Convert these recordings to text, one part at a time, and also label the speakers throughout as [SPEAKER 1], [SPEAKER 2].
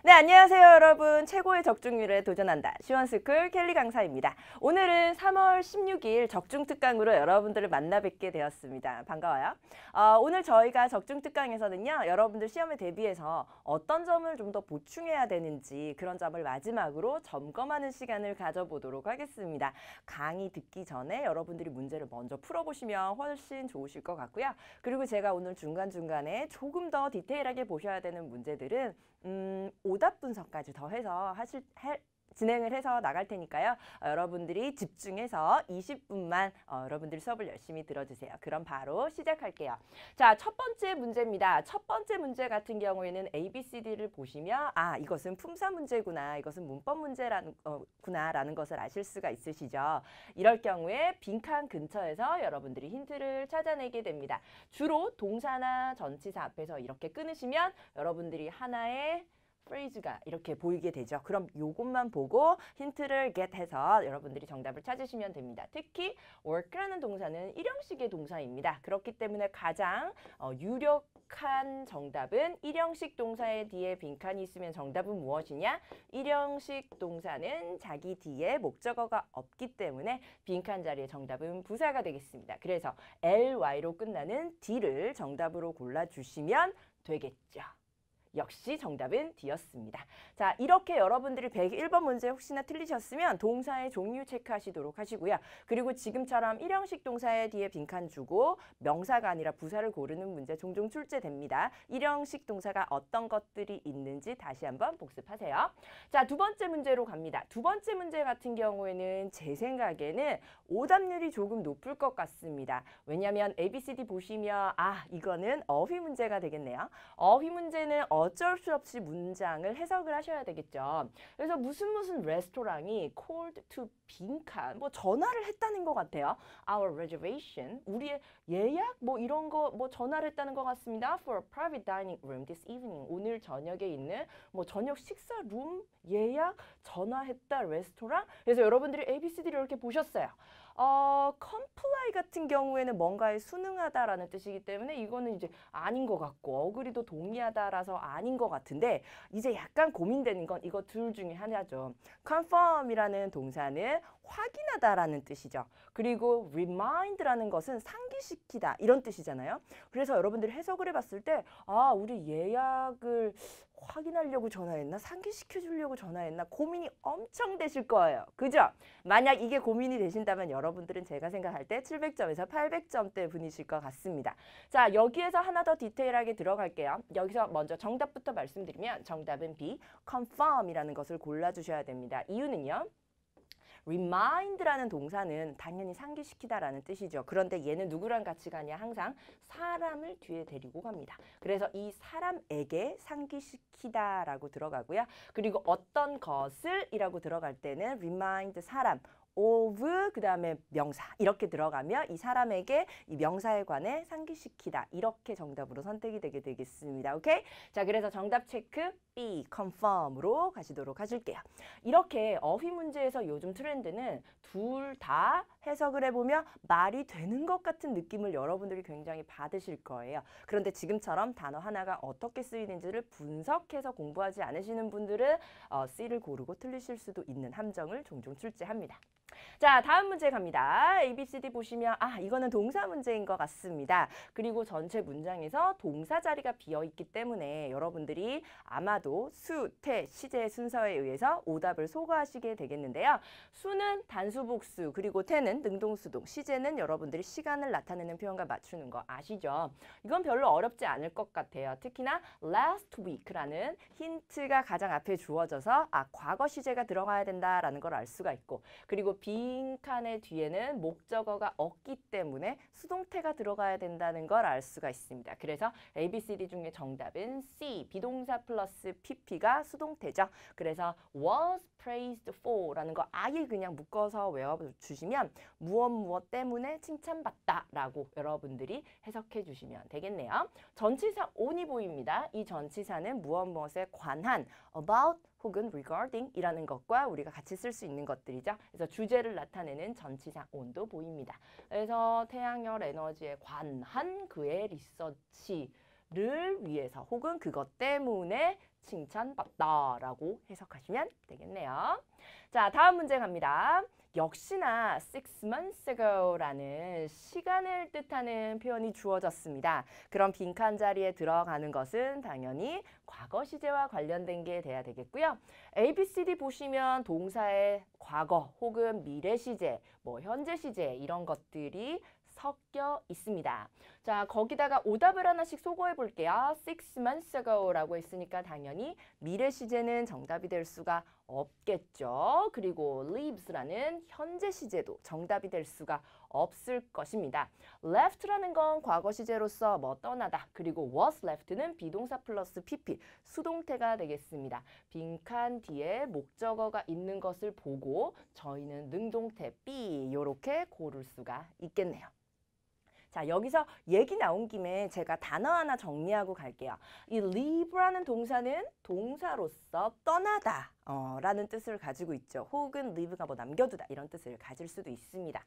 [SPEAKER 1] 네, 안녕하세요 여러분. 최고의 적중률에 도전한다. 시원스쿨 켈리 강사입니다. 오늘은 3월 16일 적중특강으로 여러분들을 만나 뵙게 되었습니다. 반가워요. 오늘 저희가 적중특강에서는요. 여러분들 시험에 대비해서 어떤 점을 좀 더 보충해야 되는지 그런 점을 마지막으로 점검하는 시간을 가져보도록 하겠습니다. 강의 듣기 전에 여러분들이 문제를 먼저 풀어보시면 훨씬 좋으실 것 같고요. 그리고 제가 오늘 중간중간에 조금 더 디테일하게 보셔야 되는 문제들은 오답 분석까지 더해서 진행을 해서 나갈 테니까요. 여러분들이 집중해서 20분만 여러분들 수업을 열심히 들어주세요. 그럼 바로 시작할게요. 자, 첫 번째 문제입니다. 첫 번째 문제 같은 경우에는 ABCD를 보시면 이것은 품사 문제구나. 이것은 문법 문제구나라는 것을 아실 수가 있으시죠. 이럴 경우에 빈칸 근처에서 여러분들이 힌트를 찾아내게 됩니다. 주로 동사나 전치사 앞에서 이렇게 끊으시면 여러분들이 하나의 프레이즈가 이렇게 보이게 되죠. 그럼 이것만 보고 힌트를 get해서 여러분들이 정답을 찾으시면 됩니다. 특히 work라는 동사는 일형식의 동사입니다. 그렇기 때문에 가장 유력한 정답은 일형식 동사의 뒤에 빈칸이 있으면 정답은 무엇이냐? 일형식 동사는 자기 뒤에 목적어가 없기 때문에 빈칸 자리에 정답은 부사가 되겠습니다. 그래서 ly로 끝나는 D를 정답으로 골라주시면 되겠죠. 역시 정답은 D였습니다. 자, 이렇게 여러분들이 101번 문제 혹시나 틀리셨으면 동사의 종류 체크하시도록 하시고요. 그리고 지금처럼 일형식 동사의 뒤에 빈칸 주고 명사가 아니라 부사를 고르는 문제 종종 출제됩니다. 일형식 동사가 어떤 것들이 있는지 다시 한번 복습하세요. 자, 두 번째 문제로 갑니다. 두 번째 문제 같은 경우에는 제 생각에는 오답률이 조금 높을 것 같습니다. 왜냐하면 ABCD 보시면 이거는 어휘 문제가 되겠네요. 어휘 문제는 어쩔 수 없이 문장을 해석을 하셔야 되겠죠. 그래서 무슨 레스토랑이 called to 빈칸 전화를 했다는 것 같아요. Our reservation, 우리의 예약 이런 거 전화를 했다는 것 같습니다. For a private dining room this evening, 오늘 저녁에 있는 저녁 식사 룸 예약 전화했다 레스토랑. 그래서 여러분들이 ABCD를 이렇게 보셨어요. comply 같은 경우에는 뭔가에 순응하다라는 뜻이기 때문에 이거는 이제 아닌 것 같고 어그리도 동의하다라서 아닌 것 같은데 이제 약간 고민되는 건 이거 둘 중에 하나죠. confirm이라는 동사는 확인하다라는 뜻이죠. 그리고 remind라는 것은 상기시키다 이런 뜻이잖아요. 그래서 여러분들이 해석을 해봤을 때 우리 예약을 확인하려고 전화했나? 상기시켜 주려고 전화했나? 고민이 엄청 되실 거예요. 그죠? 만약 이게 고민이 되신다면 여러분들은 제가 생각할 때 700점에서 800점대 분이실 것 같습니다. 자, 여기에서 하나 더 디테일하게 들어갈게요. 여기서 먼저 정답부터 말씀드리면 정답은 B, confirm이라는 것을 골라주셔야 됩니다. 이유는요. remind라는 동사는 당연히 상기시키다라는 뜻이죠. 그런데 얘는 누구랑 같이 가냐? 항상 사람을 뒤에 데리고 갑니다. 그래서 이 사람에게 상기시키다라고 들어가고요. 그리고 어떤 것을 이라고 들어갈 때는 remind 사람, of 그 다음에 명사 이렇게 들어가며 이 사람에게 이 명사에 관해 상기시키다 이렇게 정답으로 선택이 되게 되겠습니다. 오케이? 자, 그래서 정답 체크 B, confirm으로 가시도록 하실게요. 이렇게 어휘 문제에서 요즘 트렌드는 둘 다 해석을 해보면 말이 되는 것 같은 느낌을 여러분들이 굉장히 받으실 거예요. 그런데 지금처럼 단어 하나가 어떻게 쓰이는지를 분석해서 공부하지 않으시는 분들은 C를 고르고 틀리실 수도 있는 함정을 종종 출제합니다. 자, 다음 문제 갑니다. ABCD 보시면 이거는 동사 문제인 것 같습니다. 그리고 전체 문장에서 동사 자리가 비어있기 때문에 여러분들이 아마도 수, 태, 시제 순서에 의해서 오답을 소거하시게 되겠는데요. 수는 단수복수, 그리고 태는 능동수동, 시제는 여러분들이 시간을 나타내는 표현과 맞추는 거 아시죠? 이건 별로 어렵지 않을 것 같아요. 특히나 last week라는 힌트가 가장 앞에 주어져서 과거 시제가 들어가야 된다라는 걸 알 수가 있고, 그리고 빈칸의 뒤에는 목적어가 없기 때문에 수동태가 들어가야 된다는 걸 알 수가 있습니다. 그래서 ABCD 중에 정답은 C, 비동사 플러스 PP가 수동태죠. 그래서 was praised for 라는 거 아예 그냥 묶어서 외워주시면 무엇 때문에 칭찬받다 라고 여러분들이 해석해 주시면 되겠네요. 전치사 on이 보입니다. 이 전치사는 무엇에 관한 about 혹은 regarding 이라는 것과 우리가 같이 쓸 수 있는 것들이죠. 그래서 주제를 나타내는 전치사 on도 보입니다. 그래서 태양열 에너지에 관한 그의 리서치 를 위해서 혹은 그것 때문에 칭찬받다라고 해석하시면 되겠네요. 자, 다음 문제 갑니다. 역시나 6 months ago라는 시간을 뜻하는 표현이 주어졌습니다. 그럼 빈칸 자리에 들어가는 것은 당연히 과거 시제와 관련된 게 돼야 되겠고요. A, B, C, D 보시면 동사의 과거 혹은 미래 시제, 뭐 현재 시제 이런 것들이 섞여 있습니다. 자, 거기다가 오답을 하나씩 소거해 볼게요. 6 months ago라고 했으니까 당연히 미래 시제는 정답이 될 수가 없겠죠. 그리고 lives라는 현재 시제도 정답이 될 수가 없을 것입니다. left라는 건 과거 시제로서 뭐 떠나다. 그리고 was left는 비동사 플러스 pp 수동태가 되겠습니다. 빈칸 뒤에 목적어가 있는 것을 보고 저희는 능동태 be 이렇게 고를 수가 있겠네요. 자, 여기서 얘기 나온 김에 제가 단어 하나 정리하고 갈게요. 이 leave라는 동사는 동사로서 떠나다 라는 뜻을 가지고 있죠. 혹은 leave가 뭐 남겨두다 이런 뜻을 가질 수도 있습니다.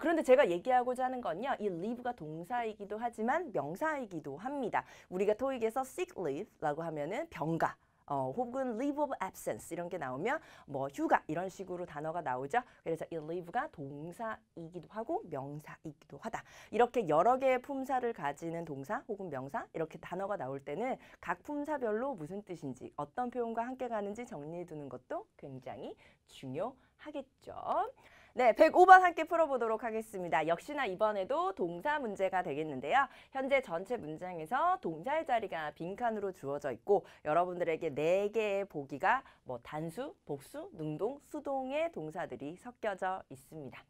[SPEAKER 1] 그런데 제가 얘기하고자 하는 건요. 이 leave가 동사이기도 하지만 명사이기도 합니다. 우리가 토익에서 sick leave라고 하면은 병가. 혹은 leave of absence 이런 게 나오면 뭐 휴가 이런 식으로 단어가 나오죠. 그래서 이 leave가 동사이기도 하고 명사이기도 하다. 이렇게 여러 개의 품사를 가지는 동사 혹은 명사 이렇게 단어가 나올 때는 각 품사별로 무슨 뜻인지 어떤 표현과 함께 가는지 정리해 두는 것도 굉장히 중요하겠죠. 네, 105번 함께 풀어보도록 하겠습니다. 역시나 이번에도 동사 문제가 되겠는데요. 현재 전체 문장에서 동사의 자리가 빈칸으로 주어져 있고 여러분들에게 4개의 보기가 뭐 단수, 복수, 능동, 수동의 동사들이 섞여져 있습니다.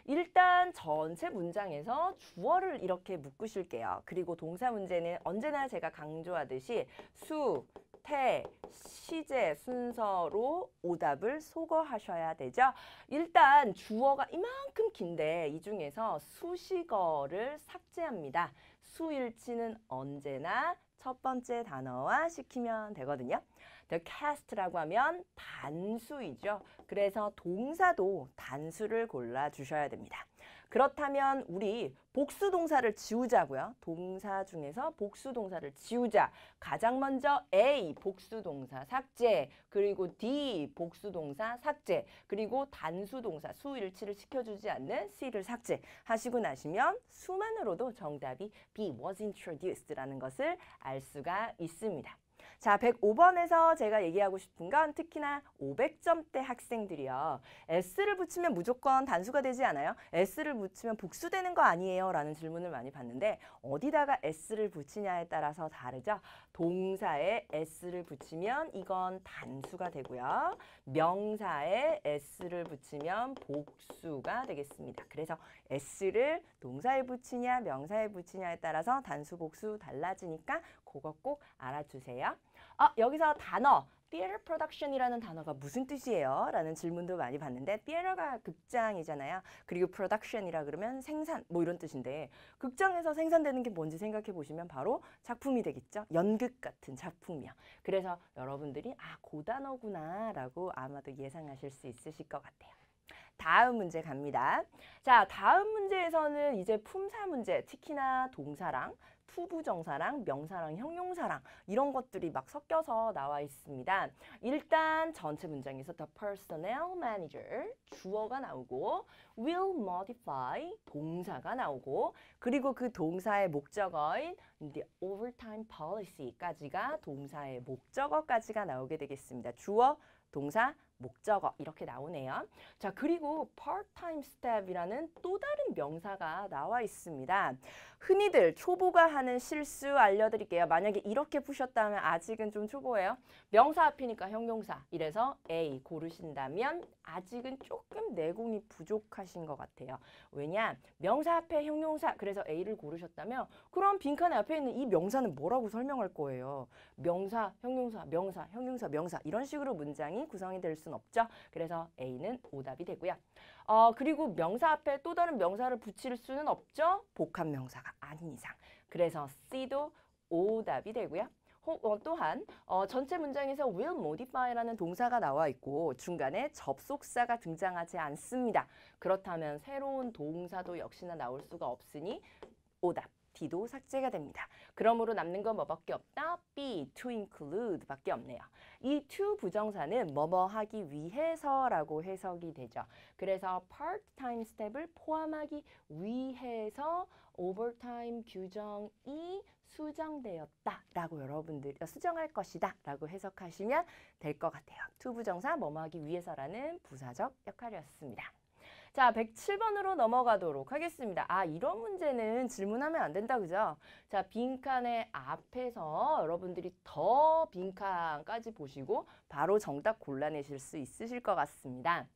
[SPEAKER 1] 일단 전체 문장에서 주어를 이렇게 묶으실게요. 그리고 동사 문제는 언제나 제가 강조하듯이 수, 태, 시제 순서로 오답을 소거하셔야 되죠. 일단 주어가 이만큼 긴데 이 중에서 수식어를 삭제합니다. 수일치는 언제나 첫 번째 단어와 시키면 되거든요. The cast라고 하면 단수이죠. 그래서 동사도 단수를 골라주셔야 됩니다. 그렇다면 우리 복수동사를 지우자고요. 동사 중에서 복수동사를 지우자. 가장 먼저 A 복수동사 삭제, 그리고 D 복수동사 삭제, 그리고 단수동사 수일치를 시켜주지 않는 C를 삭제 하시고 나시면 수만으로도 정답이 B was introduced라는 것을 알 수가 있습니다. 자, 105번에서 제가 얘기하고 싶은 건 특히나 500점대 학생들이요. S를 붙이면 무조건 단수가 되지 않아요? S를 붙이면 복수되는 거 아니에요? 라는 질문을 많이 받는데 어디다가 S를 붙이냐에 따라서 다르죠? 동사에 S를 붙이면 이건 단수가 되고요. 명사에 S를 붙이면 복수가 되겠습니다. 그래서 S를 동사에 붙이냐 명사에 붙이냐에 따라서 단수, 복수 달라지니까 그거 꼭 알아주세요. 여기서 단어 theater production이라는 단어가 무슨 뜻이에요? 라는 질문도 많이 받는데 theater가 극장이잖아요. 그리고 production이라 그러면 생산 뭐 이런 뜻인데 극장에서 생산되는 게 뭔지 생각해 보시면 바로 작품이 되겠죠. 연극 같은 작품이요. 그래서 여러분들이 그 단어구나 라고 아마도 예상하실 수 있으실 것 같아요. 다음 문제 갑니다. 자, 다음 문제에서는 이제 품사 문제, 특히나 동사랑 투부정사랑 명사랑 형용사랑 이런 것들이 막 섞여서 나와 있습니다. 일단 전체 문장에서 the personnel manager 주어가 나오고 will modify 동사가 나오고 그리고 그 동사의 목적어인 the overtime policy까지가 동사의 목적어까지가 나오게 되겠습니다. 주어, 동사, 목적어 이렇게 나오네요. 자, 그리고 part-time staff이라는 또 다른 명사가 나와 있습니다. 흔히들 초보가 하는 실수 알려드릴게요. 만약에 이렇게 푸셨다면 아직은 좀 초보예요. 명사 앞이니까 형용사. 이래서 A 고르신다면 아직은 조금 내공이 부족하신 것 같아요. 왜냐? 명사 앞에 형용사. 그래서 A를 고르셨다면 그럼 빈칸에 앞에 있는 이 명사는 뭐라고 설명할 거예요? 명사, 형용사, 명사, 형용사, 명사 이런 식으로 문장이 구성이 될 수는 없죠. 그래서 A는 오답이 되고요. 그리고 명사 앞에 또 다른 명사를 붙일 수는 없죠. 복합 명사가 아닌 이상. 그래서 C도 오답이 되고요. 또한 전체 문장에서 will modify라는 동사가 나와 있고 중간에 접속사가 등장하지 않습니다. 그렇다면 새로운 동사도 역시나 나올 수가 없으니 오답 T도 삭제가 됩니다. 그러므로 남는 건 뭐밖에 없다? be, to include 밖에 없네요. 이 to 부정사는 뭐뭐 하기 위해서라고 해석이 되죠. 그래서 part-time 스텝을 포함하기 위해서 overtime 규정이 수정되었다라고 여러분들이 수정할 것이다라고 해석하시면 될 것 같아요. to 부정사 뭐뭐 하기 위해서라는 부사적 역할이었습니다. 자, 107번으로 넘어가도록 하겠습니다. 아, 이런 문제는 질문하면 안 된다, 그죠? 자, 빈칸의 앞에서 여러분들이 더 빈칸까지 보시고 바로 정답 골라내실 수 있으실 것 같습니다.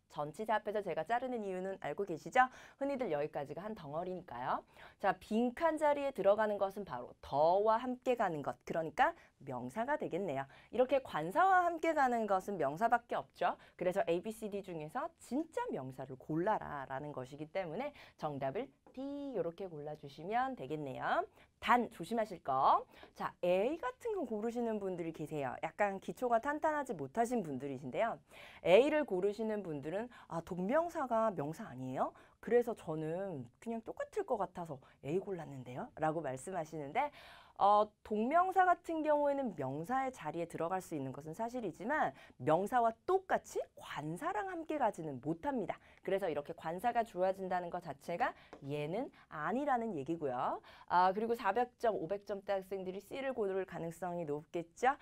[SPEAKER 1] 전치사 앞에서 제가 자르는 이유는 알고 계시죠? 흔히들 여기까지가 한 덩어리니까요. 자, 빈칸 자리에 들어가는 것은 바로 더와 함께 가는 것. 그러니까 명사가 되겠네요. 이렇게 관사와 함께 가는 것은 명사밖에 없죠. 그래서 A, B, C, D 중에서 진짜 명사를 골라라 라는 것이기 때문에 정답을 D 이렇게 골라주시면 되겠네요. 단 조심하실 거. 자, A 같은 거 고르시는 분들이 계세요. 약간 기초가 탄탄하지 못하신 분들이신데요. A를 고르시는 분들은 아, 동명사가 명사 아니에요? 그래서 저는 그냥 똑같을 것 같아서 A 골랐는데요? 라고 말씀하시는데 동명사 같은 경우에는 명사의 자리에 들어갈 수 있는 것은 사실이지만 명사와 똑같이 관사랑 함께 가지는 못합니다. 그래서 이렇게 관사가 주어진다는 것 자체가 얘는 아니라는 얘기고요. 그리고 400점, 500점대 학생들이 C를 고를 가능성이 높겠죠.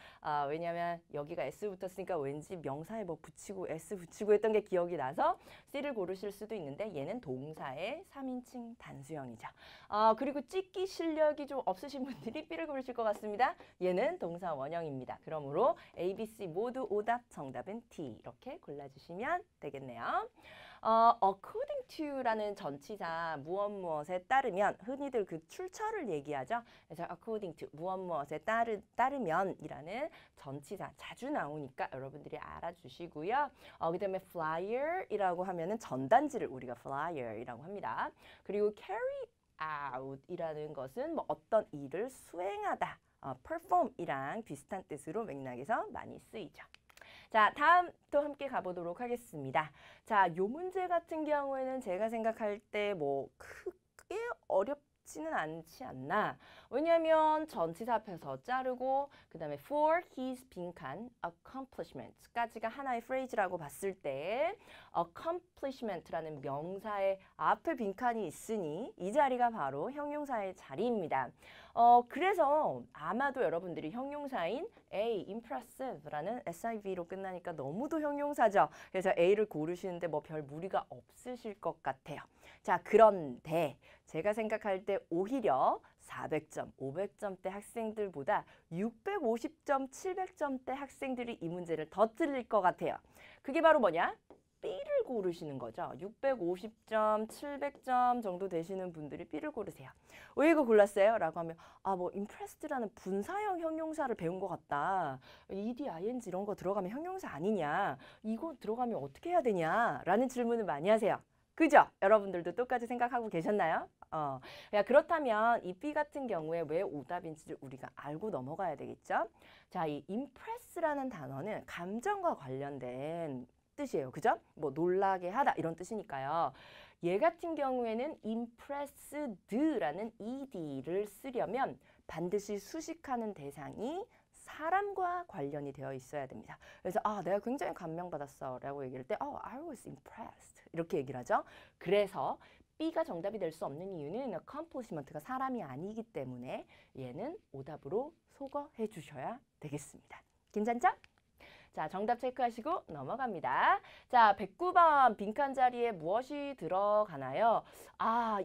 [SPEAKER 1] 왜냐하면 여기가 S 붙었으니까 왠지 명사에 뭐 붙이고 S 붙이고 했던 게 기억이 나서 C를 고르실 수도 있는데 얘는 동사의 3인칭 단수형이죠. 그리고 찍기 실력이 좀 없으신 분들이 B를 고르실 것 같습니다. 얘는 동사 원형입니다. 그러므로 A, B, C 모두 오답, 정답은 T 이렇게 골라주시면 되겠네요. according to라는 전치사 무엇에 따르면 흔히들 그 출처를 얘기하죠. 그래서 according to 무엇에 따르면 이라는 전치사 자주 나오니까 여러분들이 알아주시고요. 그 다음에 flyer이라고 하면은 전단지를 우리가 flyer이라고 합니다. 그리고 carry out 이라는 것은 뭐 어떤 일을 수행하다, perform이랑 비슷한 뜻으로 맥락에서 많이 쓰이죠. 자, 다음 또 함께 가보도록 하겠습니다. 자, 요 문제 같은 경우에는 제가 생각할 때 뭐 크게 어렵지는 않지 않나. 왜냐하면 전치사 앞에서 자르고 그 다음에 for his 빈칸 accomplishments까지가 하나의 phrase라고 봤을 때 accomplishment라는 명사의 앞에 빈칸이 있으니 이 자리가 바로 형용사의 자리입니다. 그래서 아마도 여러분들이 형용사인 A, impressive라는 SIV로 끝나니까 너무도 형용사죠. 그래서 A를 고르시는데 뭐 별 무리가 없으실 것 같아요. 자, 그런데 제가 생각할 때 오히려 400점, 500점대 학생들보다 650점, 700점대 학생들이 이 문제를 더 틀릴 것 같아요. 그게 바로 뭐냐? B를 고르시는 거죠. 650점, 700점 정도 되시는 분들이 B를 고르세요. 왜 이거 골랐어요? 라고 하면 뭐 impressed라는 분사형 형용사를 배운 것 같다. ed, ing 이런 거 들어가면 형용사 아니냐? 이거 들어가면 어떻게 해야 되냐? 라는 질문을 많이 하세요. 그죠? 여러분들도 똑같이 생각하고 계셨나요? 그렇다면 이 B 같은 경우에 왜 오답인지를 우리가 알고 넘어가야 되겠죠? 자, 이 impress라는 단어는 감정과 관련된 뜻이에요. 그죠? 뭐 놀라게 하다 이런 뜻이니까요. 얘 같은 경우에는 impressed라는 ed를 쓰려면 반드시 수식하는 대상이 사람과 관련이 되어 있어야 됩니다. 그래서 내가 굉장히 감명받았어 라고 얘기할 때 I was impressed 이렇게 얘기를 하죠. 그래서 B가 정답이 될 수 없는 이유는 accomplishment가 사람이 아니기 때문에 얘는 오답으로 소거해 주셔야 되겠습니다. 괜찮죠? 자, 정답 체크하시고 넘어갑니다. 자, 109번 빈칸 자리에 무엇이 들어가나요?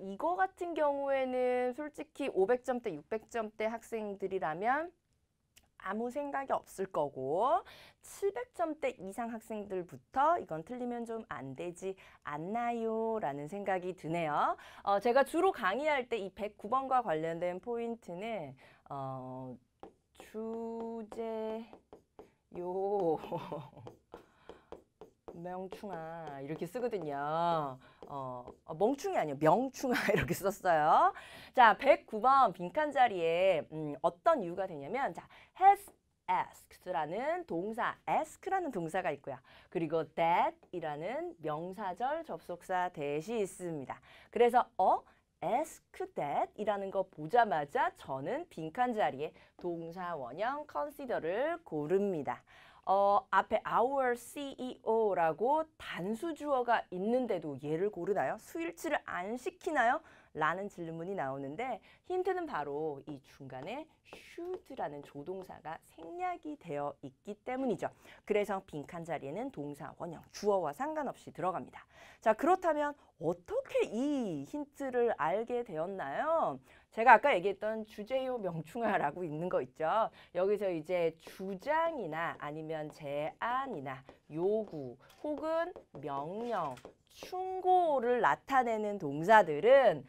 [SPEAKER 1] 이거 같은 경우에는 솔직히 500점대, 600점대 학생들이라면 아무 생각이 없을 거고 700점대 이상 학생들부터 이건 틀리면 좀 안 되지 않나요? 라는 생각이 드네요. 제가 주로 강의할 때 이 109번과 관련된 포인트는 주제 명충아 이렇게 쓰거든요. 멍충이 아니에요. 명충아 이렇게 썼어요. 자, 109번 빈칸 자리에 어떤 이유가 되냐면 자, has asked라는 동사, ask라는 동사가 있고요. 그리고 that이라는 명사절 접속사 that이 있습니다. 그래서 ask that 이라는 거 보자마자 저는 빈칸 자리에 동사 원형 consider를 고릅니다. 앞에 our CEO라고 단수 주어가 있는데도 얘를 고르나요? 수일치를 안 시키나요? 라는 질문이 나오는데 힌트는 바로 이 중간에 should라는 조동사가 생략이 되어 있기 때문이죠. 그래서 빈칸 자리에는 동사 원형 주어와 상관없이 들어갑니다. 자, 그렇다면 어떻게 이 힌트를 알게 되었나요? 제가 아까 얘기했던 주제요 명충하라고 있는 거 있죠. 여기서 이제 주장이나 아니면 제안이나 요구 혹은 명령, 충고를 나타내는 동사들은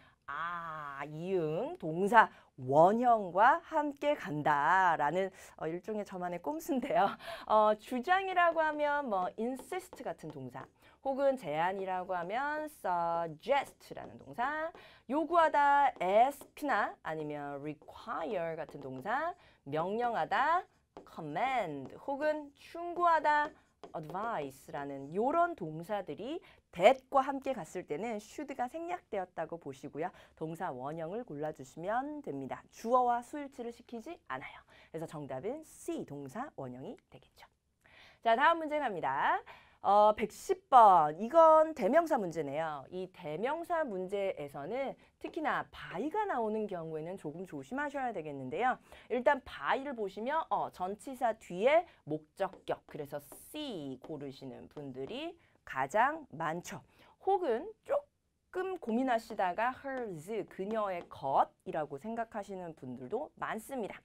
[SPEAKER 1] 이응 동사 원형과 함께 간다라는 일종의 저만의 꼼수인데요. 주장이라고 하면 뭐 insist 같은 동사, 혹은 제안이라고 하면 suggest라는 동사, 요구하다 ask나 아니면 require 같은 동사, 명령하다 command 혹은 충고하다 advice라는 이런 동사들이 that과 함께 갔을 때는 should가 생략되었다고 보시고요. 동사 원형을 골라주시면 됩니다. 주어와 수일치를 시키지 않아요. 그래서 정답은 C, 동사 원형이 되겠죠. 자, 다음 문제 갑니다. 110번. 이건 대명사 문제네요. 이 대명사 문제에서는 특히나 by가 나오는 경우에는 조금 조심하셔야 되겠는데요. 일단 by를 보시면 전치사 뒤에 목적격, 그래서 C 고르시는 분들이 가장 많죠. 혹은 조금 고민하시다가 hers, 그녀의 것이라고 생각하시는 분들도 많습니다.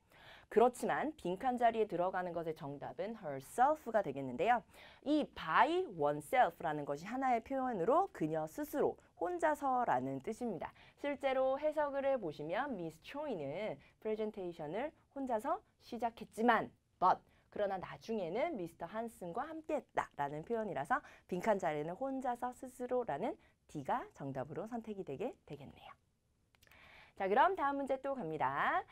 [SPEAKER 1] 그렇지만 빈칸 자리에 들어가는 것의 정답은 herself가 되겠는데요. 이 by oneself라는 것이 하나의 표현으로 그녀 스스로, 혼자서라는 뜻입니다. 실제로 해석을 해보시면 미스 초이는 프레젠테이션을 혼자서 시작했지만 그러나 나중에는 미스터 한슨과 함께했다라는 표현이라서 빈칸 자리에는 혼자서 스스로라는 D가 정답으로 선택이 되겠네요. 자, 그럼 다음 문제 또 갑니다.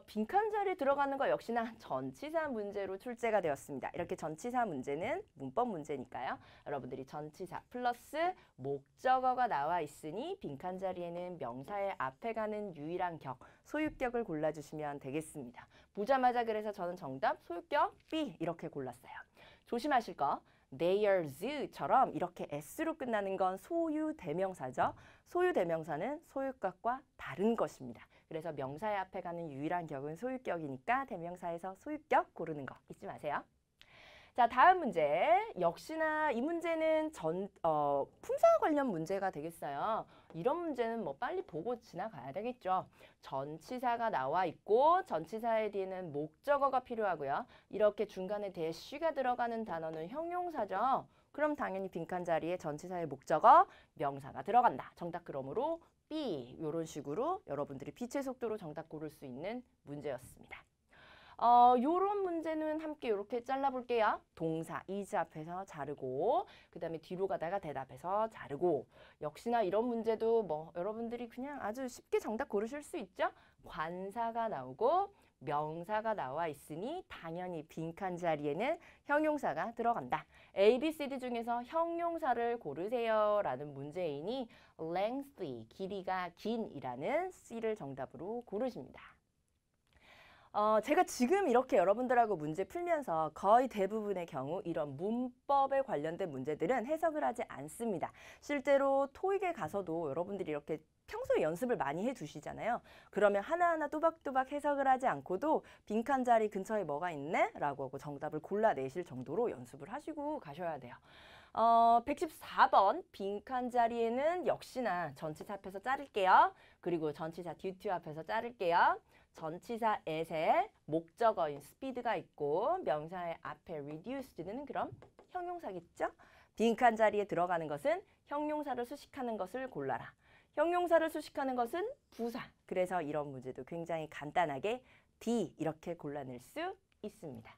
[SPEAKER 1] 빈칸 자리에 들어가는 거 역시나 전치사 문제로 출제가 되었습니다. 이렇게 전치사 문제는 문법 문제니까요. 여러분들이 전치사 플러스 목적어가 나와 있으니 빈칸 자리에는 명사의 앞에 가는 유일한 격, 소유격을 골라주시면 되겠습니다. 보자마자 그래서 저는 정답 소유격 B 이렇게 골랐어요. 조심하실 거. theirs처럼 이렇게 s로 끝나는 건 소유 대명사죠. 소유 대명사는 소유격과 다른 것입니다. 그래서 명사의 앞에 가는 유일한 격은 소유격이니까 대명사에서 소유격 고르는 거 잊지 마세요. 자, 다음 문제. 역시나 이 문제는 품사 관련 문제가 되겠어요. 이런 문제는 뭐 빨리 보고 지나가야 되겠죠. 전치사가 나와 있고 전치사에 뒤에는 목적어가 필요하고요. 이렇게 중간에 대시가 들어가는 단어는 형용사죠. 그럼 당연히 빈칸 자리에 전치사의 목적어, 명사가 들어간다. 정답 그러므로 B, 이런 식으로 여러분들이 빛의 속도로 정답 고를 수 있는 문제였습니다. 요런 문제는 함께 이렇게 잘라볼게요. 동사 is 앞에서 자르고 그 다음에 뒤로 가다가 대답해서 자르고 역시나 이런 문제도 뭐 여러분들이 그냥 아주 쉽게 정답 고르실 수 있죠. 관사가 나오고 명사가 나와 있으니 당연히 빈칸 자리에는 형용사가 들어간다. A, B, C, D 중에서 형용사를 고르세요 라는 문제이니 lengthy, 길이가 긴이라는 C를 정답으로 고르십니다. 제가 지금 이렇게 여러분들하고 문제 풀면서 거의 대부분의 경우 이런 문법에 관련된 문제들은 해석을 하지 않습니다. 실제로 토익에 가서도 여러분들이 이렇게 평소에 연습을 많이 해두시잖아요. 그러면 하나하나 또박또박 해석을 하지 않고도 빈칸 자리 근처에 뭐가 있네? 라고 하고 정답을 골라내실 정도로 연습을 하시고 가셔야 돼요. 114번 빈칸 자리에는 역시나 전치사 앞에서 자를게요. 그리고 전치사 due 앞에서 자를게요. 전치사 at에 목적어인 speed가 있고 명사의 앞에 reduced는 그럼 형용사겠죠? 빈칸 자리에 들어가는 것은 형용사를 수식하는 것을 골라라. 형용사를 수식하는 것은 부사. 그래서 이런 문제도 굉장히 간단하게 D 이렇게 골라낼 수 있습니다.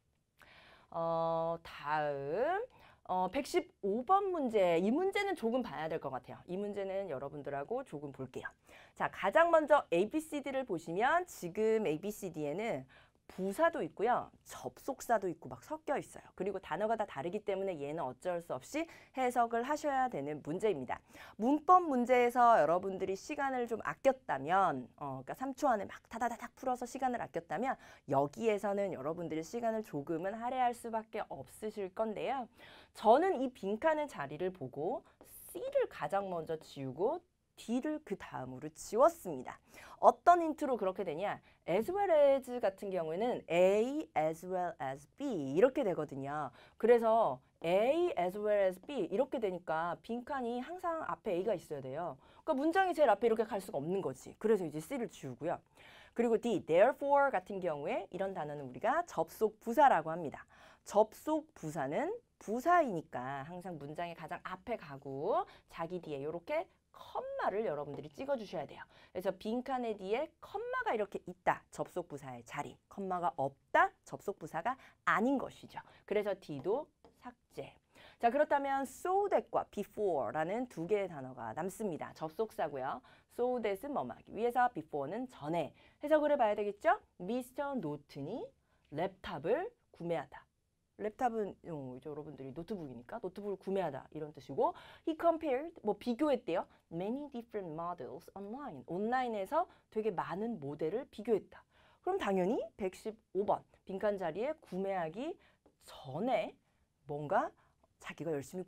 [SPEAKER 1] 다음 115번 문제. 이 문제는 조금 봐야 될 것 같아요. 이 문제는 여러분들하고 조금 볼게요. 자, 가장 먼저 ABCD를 보시면 지금 ABCD에는 부사도 있고요. 접속사도 있고 막 섞여 있어요. 그리고 단어가 다 다르기 때문에 얘는 어쩔 수 없이 해석을 하셔야 되는 문제입니다. 문법 문제에서 여러분들이 시간을 좀 아꼈다면 그러니까 3초 안에 막 다다다닥 풀어서 시간을 아꼈다면 여기에서는 여러분들이 시간을 조금은 할애할 수밖에 없으실 건데요. 저는 이 빈칸의 자리를 보고 C를 가장 먼저 지우고 D를 그 다음으로 지웠습니다. 어떤 힌트로 그렇게 되냐? as well as 같은 경우에는 A as well as B 이렇게 되거든요. 그래서 A as well as B 이렇게 되니까 빈칸이 항상 앞에 A가 있어야 돼요. 그러니까 문장이 제일 앞에 이렇게 갈 수가 없는 거지. 그래서 이제 C를 지우고요. 그리고 D, therefore 같은 경우에 이런 단어는 우리가 접속 부사라고 합니다. 접속 부사는 부사이니까 항상 문장의 가장 앞에 가고 자기 뒤에 이렇게 컴마를 여러분들이 찍어주셔야 돼요. 그래서 빈칸의 뒤에 컴마가 이렇게 있다. 접속부사의 자리. 컴마가 없다. 접속부사가 아닌 것이죠. 그래서 D도 삭제. 자, 그렇다면 so that과 before라는 두 개의 단어가 남습니다. 접속사고요. so that은 뭐뭐하기 위해서, before는 전에. 해석을 해봐야 되겠죠? 미스터 노튼이 랩탑을 구매하다. 랩탑은 이제 여러분들이 노트북이니까 노트북을 구매하다 이런 뜻이고 he compared 비교했대요. many different models online. 온라인에서 되게 많은 모델을 비교했다. 그럼 당연히 115번 빈칸 자리에 구매하기 전에 뭔가 자기가 열심히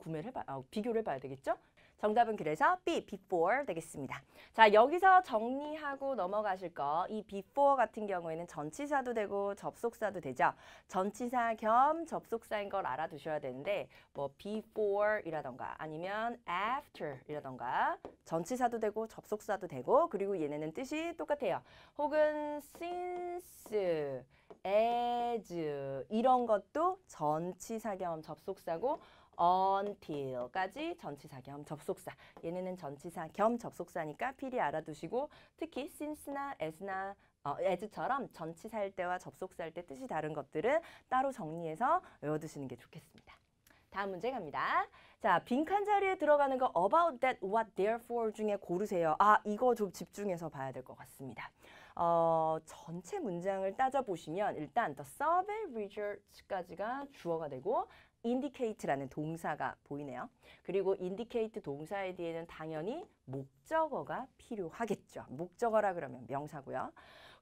[SPEAKER 1] 비교를 해봐야 되겠죠? 정답은 그래서 B, before 되겠습니다. 자, 여기서 정리하고 넘어가실 거, 이 before 같은 경우에는 전치사도 되고 접속사도 되죠. 전치사 겸 접속사인 걸 알아두셔야 되는데 before이라던가 아니면 after이라던가 전치사도 되고 접속사도 되고 그리고 얘네는 뜻이 똑같아요. 혹은 since, as 이런 것도 전치사 겸 접속사고 until까지 전치사 겸 접속사. 얘네는 전치사 겸 접속사니까 필히 알아두시고 특히 since나 as처럼 전치사일 때와 접속사일 때 뜻이 다른 것들은 따로 정리해서 외워두시는 게 좋겠습니다. 다음 문제 갑니다. 자, 빈칸 자리에 들어가는 거 about that, what, therefore 중에 고르세요. 이거 좀 집중해서 봐야 될 것 같습니다. 전체 문장을 따져보시면 일단 the survey results까지가 주어가 되고 indicate라는 동사가 보이네요. 그리고 indicate 동사에 뒤에는 당연히 목적어가 필요하겠죠. 목적어라 그러면 명사고요.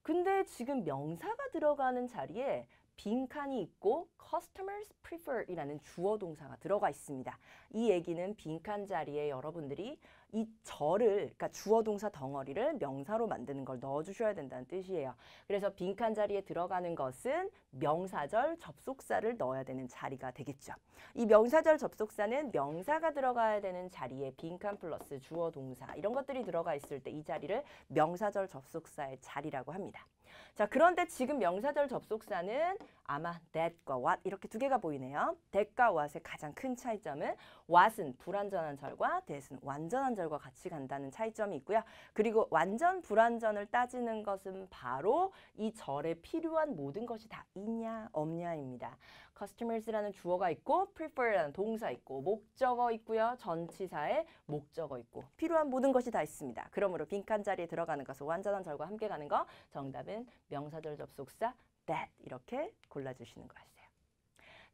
[SPEAKER 1] 근데 지금 명사가 들어가는 자리에 빈칸이 있고 customers prefer이라는 주어 동사가 들어가 있습니다. 이 얘기는 빈칸 자리에 여러분들이 이 그러니까 주어 동사 덩어리를 명사로 만드는 걸 넣어주셔야 된다는 뜻이에요. 그래서 빈칸 자리에 들어가는 것은 명사절 접속사를 넣어야 되는 자리가 되겠죠. 이 명사절 접속사는 명사가 들어가야 되는 자리에 빈칸 플러스 주어 동사 이런 것들이 들어가 있을 때 이 자리를 명사절 접속사의 자리라고 합니다. 자, 그런데 지금 명사절 접속사는 아마 that과 what 이렇게 두 개가 보이네요. that과 what의 가장 큰 차이점은 what은 불완전한 절과 that은 완전한 절과 같이 간다는 차이점이 있고요. 그리고 완전 불완전을 따지는 것은 바로 이 절에 필요한 모든 것이 다 있냐 없냐입니다. customers라는 주어가 있고 prefer라는 동사 있고 목적어 있고요. 전치사에 목적어 있고 필요한 모든 것이 다 있습니다. 그러므로 빈칸 자리에 들어가는 것은 완전한 절과 함께 가는 거 정답은 명사절 접속사 that 이렇게 골라주시는 거였어요.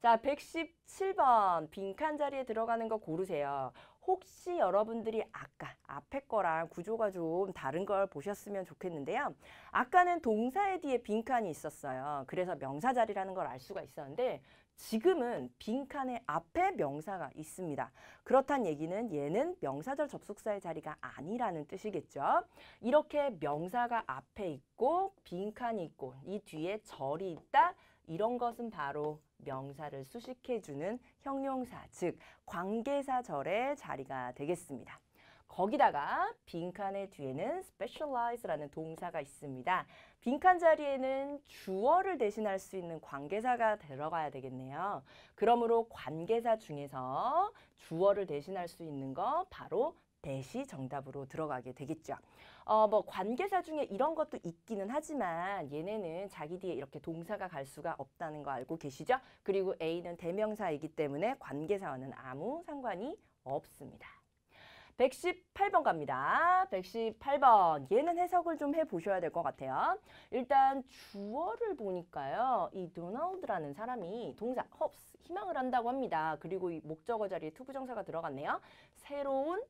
[SPEAKER 1] 자, 117번 빈칸 자리에 들어가는 거 고르세요. 혹시 여러분들이 아까 앞에 거랑 구조가 좀 다른 걸 보셨으면 좋겠는데요. 아까는 동사의 뒤에 빈칸이 있었어요. 그래서 명사 자리라는 걸 알 수가 있었는데 지금은 빈칸의 앞에 명사가 있습니다. 그렇다는 얘기는 얘는 명사절 접속사의 자리가 아니라는 뜻이겠죠. 이렇게 명사가 앞에 있고 빈칸이 있고 이 뒤에 절이 있다. 이런 것은 바로 명사를 수식해주는 형용사, 즉 관계사절의 자리가 되겠습니다. 거기다가 빈칸의 뒤에는 specialize라는 동사가 있습니다. 빈칸 자리에는 주어를 대신할 수 있는 관계사가 들어가야 되겠네요. 그러므로 관계사 중에서 주어를 대신할 수 있는 거 바로 that이 정답으로 들어가게 되겠죠. 관계사 중에 이런 것도 있기는 하지만 얘네는 자기 뒤에 이렇게 동사가 갈 수가 없다는 거 알고 계시죠? 그리고 A는 대명사이기 때문에 관계사와는 아무 상관이 없습니다. 118번 갑니다. 118번. 얘는 해석을 좀 해보셔야 될 것 같아요. 일단 주어를 보니까요. 이 도널드라는 사람이 동사 hopes, 희망을 한다고 합니다. 그리고 이 목적어 자리에 투부정사가 들어갔네요. 새로운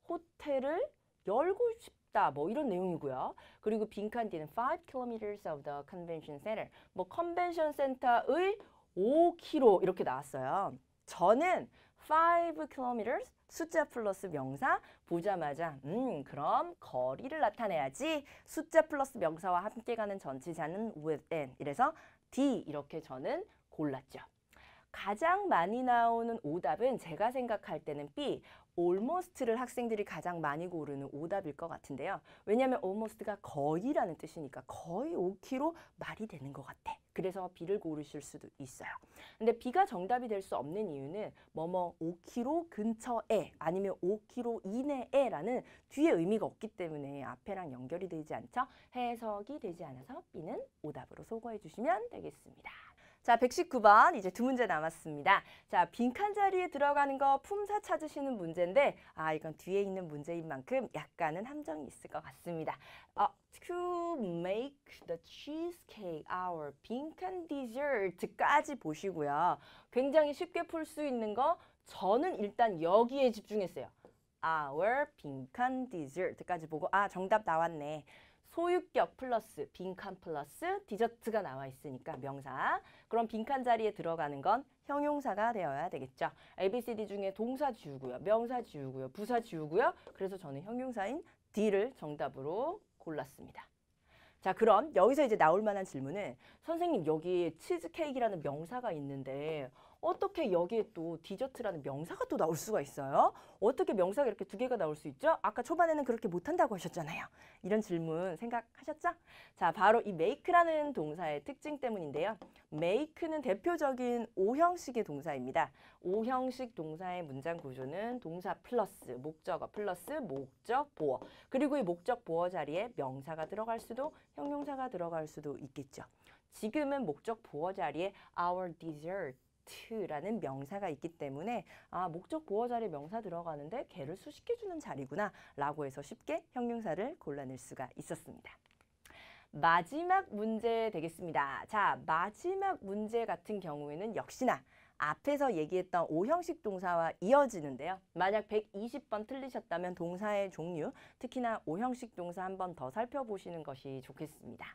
[SPEAKER 1] 호텔을 열고 싶다. 뭐 이런 내용이고요. 그리고 빈칸 뒤는 5 kilometers of the convention center. 뭐 컨벤션 센터의 5km 이렇게 나왔어요. 저는 5 kilometers 숫자 플러스 명사 보자마자 그럼 거리를 나타내야지. 숫자 플러스 명사와 함께 가는 전치사는 within. 이래서 D 이렇게 저는 골랐죠. 가장 많이 나오는 오답은 제가 생각할 때는 B, almost를 학생들이 가장 많이 고르는 오답일 것 같은데요. 왜냐하면 almost가 거의라는 뜻이니까 거의 5km 말이 되는 것 같아. 그래서 B를 고르실 수도 있어요. 근데 B가 정답이 될 수 없는 이유는 뭐뭐 5km 근처에 아니면 5km 이내에라는 뒤에 의미가 없기 때문에 앞에랑 연결이 되지 않죠. 해석이 되지 않아서 B는 오답으로 소거해 주시면 되겠습니다. 자, 119번 이제 두 문제 남았습니다. 자, 빈칸 자리에 들어가는 거 품사 찾으시는 문제인데 이건 뒤에 있는 문제인 만큼 약간은 함정이 있을 것 같습니다. To make the cheesecake our 빈칸 dessert까지 보시고요. 굉장히 쉽게 풀 수 있는 거 저는 일단 여기에 집중했어요. our 빈칸 dessert까지 보고 정답 나왔네. 소유격 플러스 빈칸 플러스 디저트가 나와 있으니까 명사. 그럼 빈칸 자리에 들어가는 건 형용사가 되어야 되겠죠. ABCD 중에 동사 지우고요. 명사 지우고요. 부사 지우고요. 그래서 저는 형용사인 D를 정답으로 골랐습니다. 자, 그럼 여기서 이제 나올 만한 질문은 선생님 여기 치즈케이크라는 명사가 있는데 어떻게 여기에 또 디저트라는 명사가 또 나올 수가 있어요? 어떻게 명사가 이렇게 두 개가 나올 수 있죠? 아까 초반에는 그렇게 못한다고 하셨잖아요. 이런 질문 생각하셨죠? 자, 바로 이 make라는 동사의 특징 때문인데요. make는 대표적인 O형식의 동사입니다. O형식 동사의 문장 구조는 동사 플러스 목적어 플러스 목적 보어. 그리고 이 목적 보어 자리에 명사가 들어갈 수도 형용사가 들어갈 수도 있겠죠. 지금은 목적 보어 자리에 our dessert 라는 명사가 있기 때문에 목적 보어 자리에 명사 들어가는데 걔를 수식해주는 자리구나 라고 해서 쉽게 형용사를 골라낼 수가 있었습니다. 마지막 문제 되겠습니다. 자, 마지막 문제 같은 경우에는 역시나 앞에서 얘기했던 O형식 동사와 이어지는데요. 만약 120번 틀리셨다면 동사의 종류, 특히나 O형식 동사 한 번 더 살펴보시는 것이 좋겠습니다.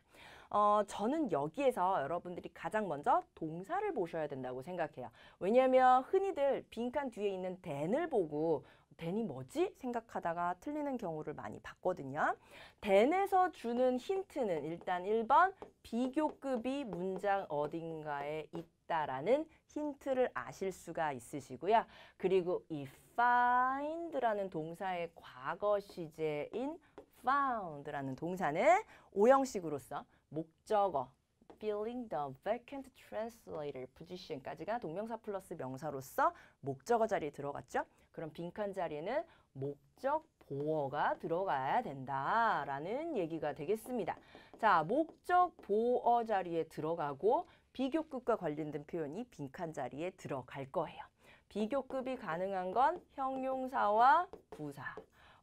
[SPEAKER 1] 저는 여기에서 여러분들이 가장 먼저 동사를 보셔야 된다고 생각해요. 왜냐하면 흔히들 빈칸 뒤에 있는 then을 보고 then이 뭐지? 생각하다가 틀리는 경우를 많이 봤거든요. then에서 주는 힌트는 일단 1번 비교급이 문장 어딘가에 있다라는 힌트를 아실 수가 있으시고요. 그리고 이 find라는 동사의 과거 시제인 found라는 동사는 O형식으로서 목적어 filling the vacant translator position까지가 동명사 플러스 명사로서 목적어 자리에 들어갔죠. 그럼 빈칸 자리에는 목적 보어가 들어가야 된다라는 얘기가 되겠습니다. 자, 목적 보어 자리에 들어가고 비교급과 관련된 표현이 빈칸 자리에 들어갈 거예요. 비교급이 가능한 건 형용사와 부사.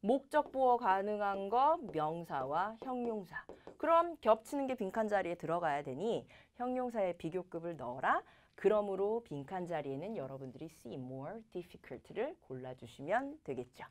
[SPEAKER 1] 목적 보어 가능한 거 명사와 형용사. 그럼 겹치는 게 빈칸 자리에 들어가야 되니 형용사의 비교급을 넣어라. 그러므로 빈칸 자리에는 여러분들이 see more difficult를 골라주시면 되겠죠.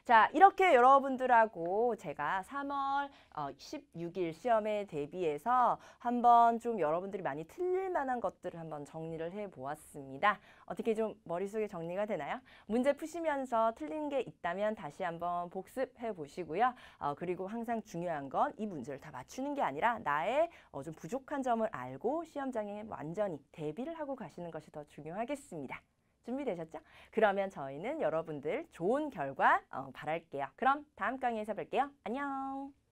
[SPEAKER 1] 자, 이렇게 여러분들하고 제가 3월 16일 시험에 대비해서 한번 좀 여러분들이 많이 틀릴 만한 것들을 한번 정리를 해보았습니다. 어떻게 좀 머릿속에 정리가 되나요? 문제 푸시면서 틀린 게 있다면 다시 한번 복습해 보시고요. 그리고 항상 중요한 건 이 문제를 다 맞추는 게 아니라 나의 좀 부족한 점을 알고 시험장에 완전히 대비를 하고 가시는 것이 더 중요하겠습니다. 준비되셨죠? 그러면 저희는 여러분들 좋은 결과 바랄게요. 그럼 다음 강의에서 뵐게요. 안녕!